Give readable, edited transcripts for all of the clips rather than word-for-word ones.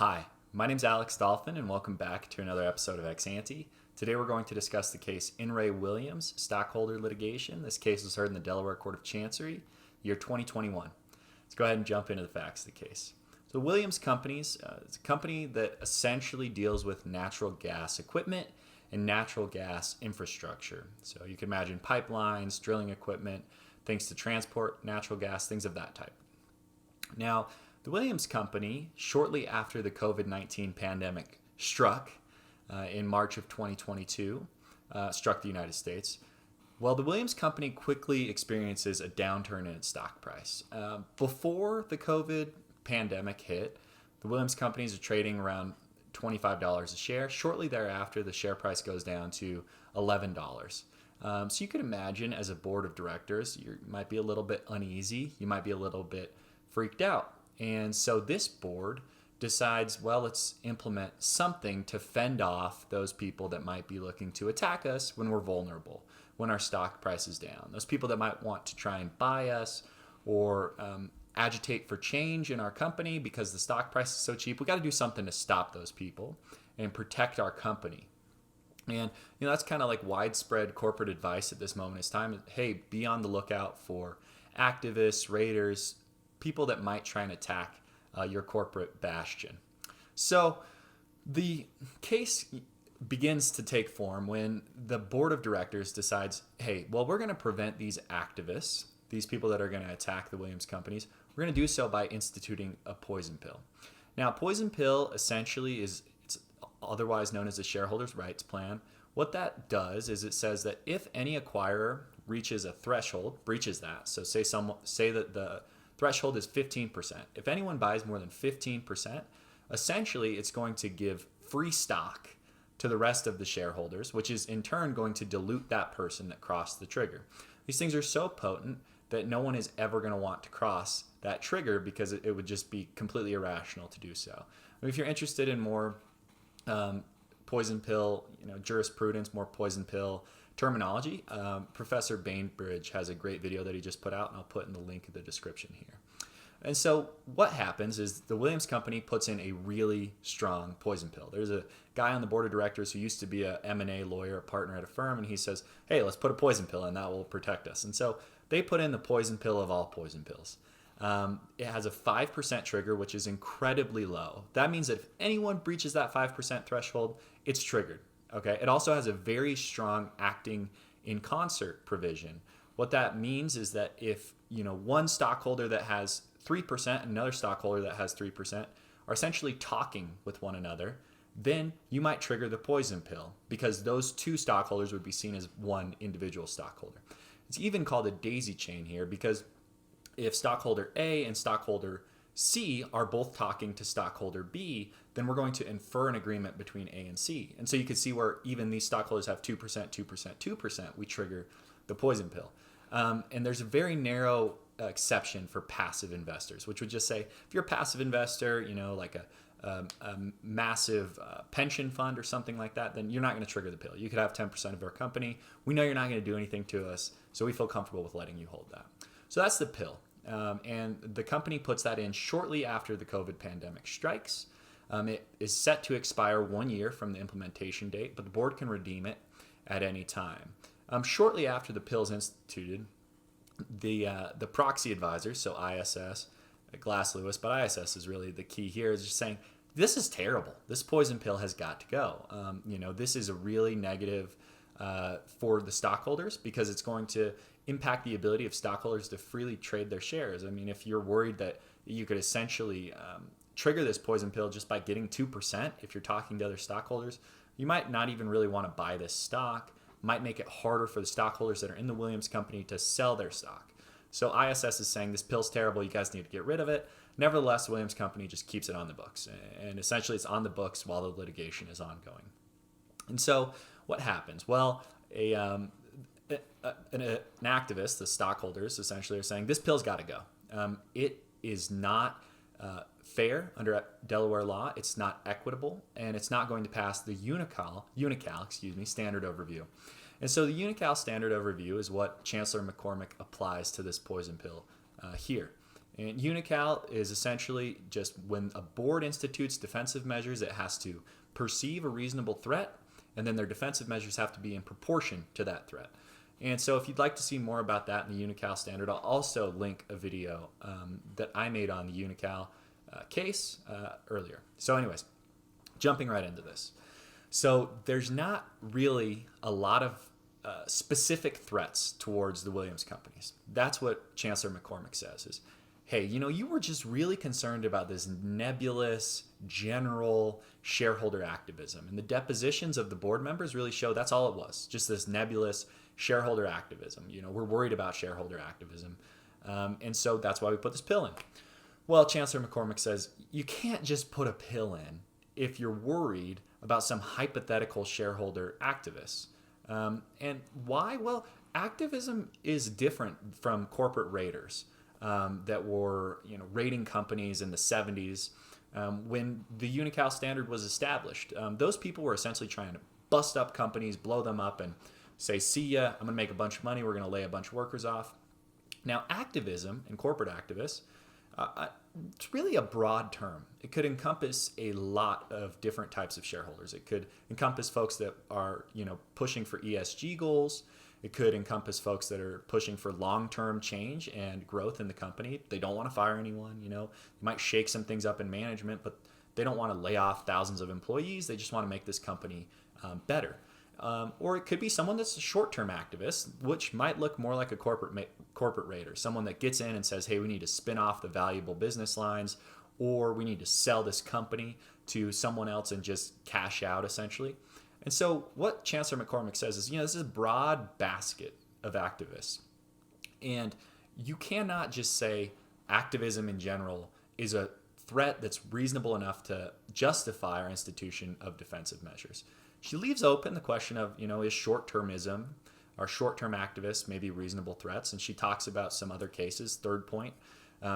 Hi, my name's Alex Dolphin, and welcome back to another episode of Ex Ante. Today we're going to discuss the case In Re Williams stockholder litigation. This case was heard in the Delaware Court of Chancery, year 2021. Let's go ahead and jump into the facts of the case. So Williams Companies, it's a company that essentially deals with natural gas equipment and natural gas infrastructure. So you can imagine pipelines, drilling equipment, things to transport natural gas, things of that type. Now, the Williams Company, shortly after the COVID-19 pandemic struck in March of 2022, struck the United States, well, the Williams Company quickly experiences a downturn in its stock price. Before the COVID pandemic hit, the Williams Companies are trading around $25 a share. Shortly thereafter, the share price goes down to $11. So you could imagine as a board of directors, you might be a little bit uneasy. You might be a little bit freaked out. And so this board decides, well, let's implement something to fend off those people that might be looking to attack us when we're vulnerable, when our stock price is down. Those people that might want to try and buy us or agitate for change in our company because the stock price is so cheap. We got to do something to stop those people and protect our company. And that's kind of like widespread corporate advice at this moment in time. Hey, be on the lookout for activists, raiders, people that might try and attack your corporate bastion. So the case begins to take form when the board of directors decides, hey, well, we're going to prevent these activists, these people that are going to attack the Williams Companies, we're going to do so by instituting a poison pill. Now, poison pill essentially it's otherwise known as a shareholders' rights plan. What that does is it says that if any acquirer reaches a threshold, breaches that, so say that the threshold is 15%. If anyone buys more than 15%, essentially it's going to give free stock to the rest of the shareholders, which is in turn going to dilute that person that crossed the trigger. These things are so potent that no one is ever going to want to cross that trigger because it would just be completely irrational to do so. If you're interested in more poison pill, jurisprudence, more poison pill terminology, Professor Bainbridge has a great video that he just put out, and I'll put in the link in the description here. And so what happens is the Williams Company puts in a really strong poison pill. There's a guy on the board of directors who used to be a M&A lawyer, a partner at a firm, and he says, hey, let's put a poison pill in, that will protect us. And so they put in the poison pill of all poison pills. It has a 5% trigger, which is incredibly low. That means that if anyone breaches that 5% threshold, it's triggered. Okay. It also has a very strong acting in concert provision. What that means is that if one stockholder that has 3% and another stockholder that has 3% are essentially talking with one another, then you might trigger the poison pill because those two stockholders would be seen as one individual stockholder. It's even called a daisy chain here because if stockholder A and stockholder C are both talking to stockholder B, then we're going to infer an agreement between A and C. And so you can see where even these stockholders have 2%, 2%, 2%, we trigger the poison pill. And there's a very narrow exception for passive investors, which would just say if you're a passive investor, like a massive pension fund or something like that, then you're not going to trigger the pill. You could have 10% of our company. We know you're not going to do anything to us, so we feel comfortable with letting you hold that. So that's the pill. And the company puts that in shortly after the COVID pandemic strikes. It is set to expire 1 year from the implementation date, but the board can redeem it at any time. Shortly after the pill is instituted, the proxy advisors, so ISS, Glass Lewis, but ISS is really the key here, is just saying, this is terrible. This poison pill has got to go. This is a really negative for the stockholders because it's going to impact the ability of stockholders to freely trade their shares. I mean, if you're worried that you could essentially trigger this poison pill just by getting 2%, if you're talking to other stockholders, you might not even really want to buy this stock, might make it harder for the stockholders that are in the Williams Company to sell their stock. So ISS is saying this pill's terrible, you guys need to get rid of it. Nevertheless, the Williams Company just keeps it on the books. And essentially it's on the books while the litigation is ongoing. And so what happens? Well, an activist, the stockholders essentially are saying this pill's got to go. It is not fair under Delaware law. It's not equitable, and it's not going to pass the Unocal standard of review. And so the Unocal standard of review is what Chancellor McCormick applies to this poison pill here. And Unocal is essentially just when a board institutes defensive measures, it has to perceive a reasonable threat, and then their defensive measures have to be in proportion to that threat. And so if you'd like to see more about that in the Unocal standard, I'll also link a video that I made on the Unocal case earlier. So anyways, jumping right into this. So there's not really a lot of specific threats towards the Williams companies. That's what Chancellor McCormick says is, hey, you were just really concerned about this nebulous, general shareholder activism. And the depositions of the board members really show that's all it was, just this nebulous shareholder activism. We're worried about shareholder activism. And so that's why we put this pill in. Well, Chancellor McCormick says you can't just put a pill in if you're worried about some hypothetical shareholder activists. And why? Well, activism is different from corporate raiders that were raiding companies in the 70s when the Unocal standard was established. Those people were essentially trying to bust up companies, blow them up, and say, see ya, I'm going to make a bunch of money, we're going to lay a bunch of workers off. Now, activism and corporate activists, it's really a broad term. It could encompass a lot of different types of shareholders. It could encompass folks that are, pushing for ESG goals. It could encompass folks that are pushing for long-term change and growth in the company. They don't want to fire anyone. You might shake some things up in management, but they don't want to lay off thousands of employees. They just want to make this company better. Or it could be someone that's a short-term activist, which might look more like a corporate raider, someone that gets in and says, hey, we need to spin off the valuable business lines, or we need to sell this company to someone else and just cash out, essentially. And so what Chancellor McCormick says is, this is a broad basket of activists. And you cannot just say activism in general is a threat that's reasonable enough to justify our institution of defensive measures. She leaves open the question of, is short-termism, are short-term activists maybe reasonable threats? And she talks about some other cases, third point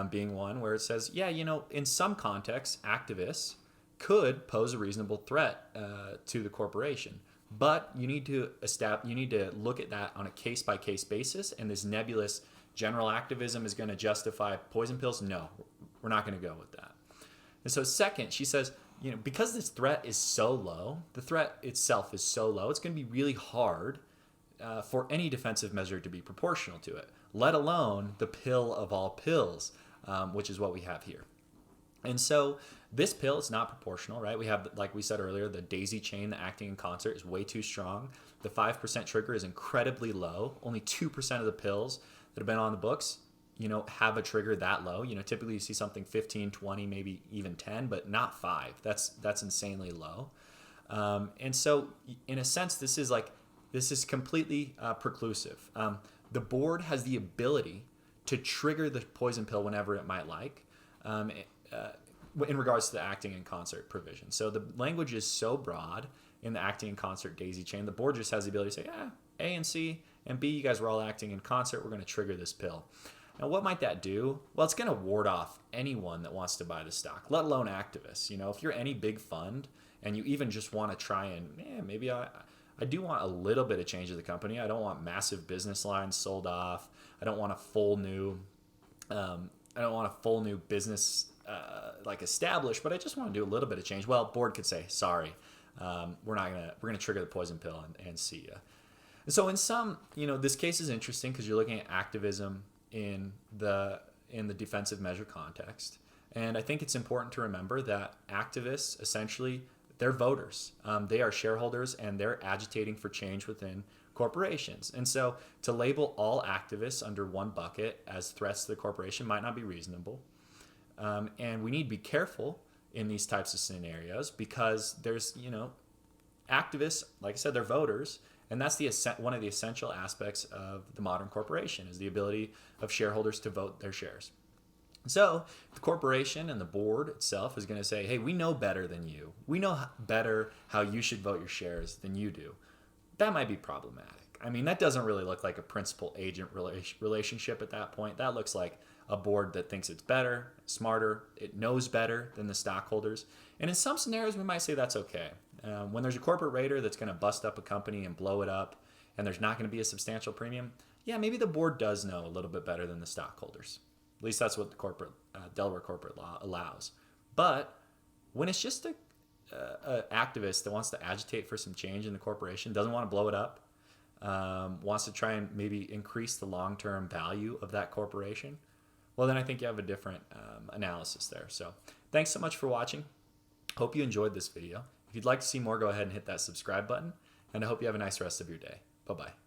being one where it says, in some contexts, activists could pose a reasonable threat to the corporation. But you need to look at that on a case-by-case basis, and this nebulous general activism is going to justify poison pills? No, we're not going to go with that. And so second, she says, because this threat is so low, the threat itself is so low, it's going to be really hard for any defensive measure to be proportional to it, let alone the pill of all pills, which is what we have here. And so this pill is not proportional, right? We have, like we said earlier, the daisy chain, the acting in concert is way too strong. The 5% trigger is incredibly low. Only 2% of the pills that have been on the books have a trigger that low. Typically you see something 15, 20, maybe even 10, but not 5. That's insanely low. And so in a sense, this is completely preclusive. The board has the ability to trigger the poison pill whenever it might like in regards to the acting in concert provision. So the language is so broad in the acting in concert daisy chain, the board just has the ability to say, A and C and B, you guys were all acting in concert, we're going to trigger this pill. Now, what might that do? Well, it's going to ward off anyone that wants to buy the stock, let alone activists. If you're any big fund and you even just want to try and, maybe I do want a little bit of change of the company. I don't want massive business lines sold off. I don't want a full new business established, but I just want to do a little bit of change. Well, board could say, sorry, we're going to trigger the poison pill and see ya. And so in some, this case is interesting because you're looking at activism in the defensive measure context. And I think it's important to remember that activists, essentially, they're voters. They are shareholders, and they're agitating for change within corporations. And so to label all activists under one bucket as threats to the corporation might not be reasonable. And we need to be careful in these types of scenarios because there's, activists, like I said, they're voters. And that's one of the essential aspects of the modern corporation is the ability of shareholders to vote their shares. So the corporation and the board itself is going to say, hey, we know better than you. We know better how you should vote your shares than you do. That might be problematic. I mean, that doesn't really look like a principal-agent relationship at that point. That looks like a board that thinks it's better, smarter, it knows better than the stockholders. And in some scenarios, we might say that's okay. When there's a corporate raider that's going to bust up a company and blow it up, and there's not going to be a substantial premium, maybe the board does know a little bit better than the stockholders. least that's what the Delaware corporate law allows. But when it's just a activist that wants to agitate for some change in the corporation, doesn't want to blow it up, wants to try and maybe increase the long-term value of that corporation, well, then I think you have a different analysis there. So thanks so much for watching. Hope you enjoyed this video. If you'd like to see more, go ahead and hit that subscribe button, and I hope you have a nice rest of your day. Bye-bye.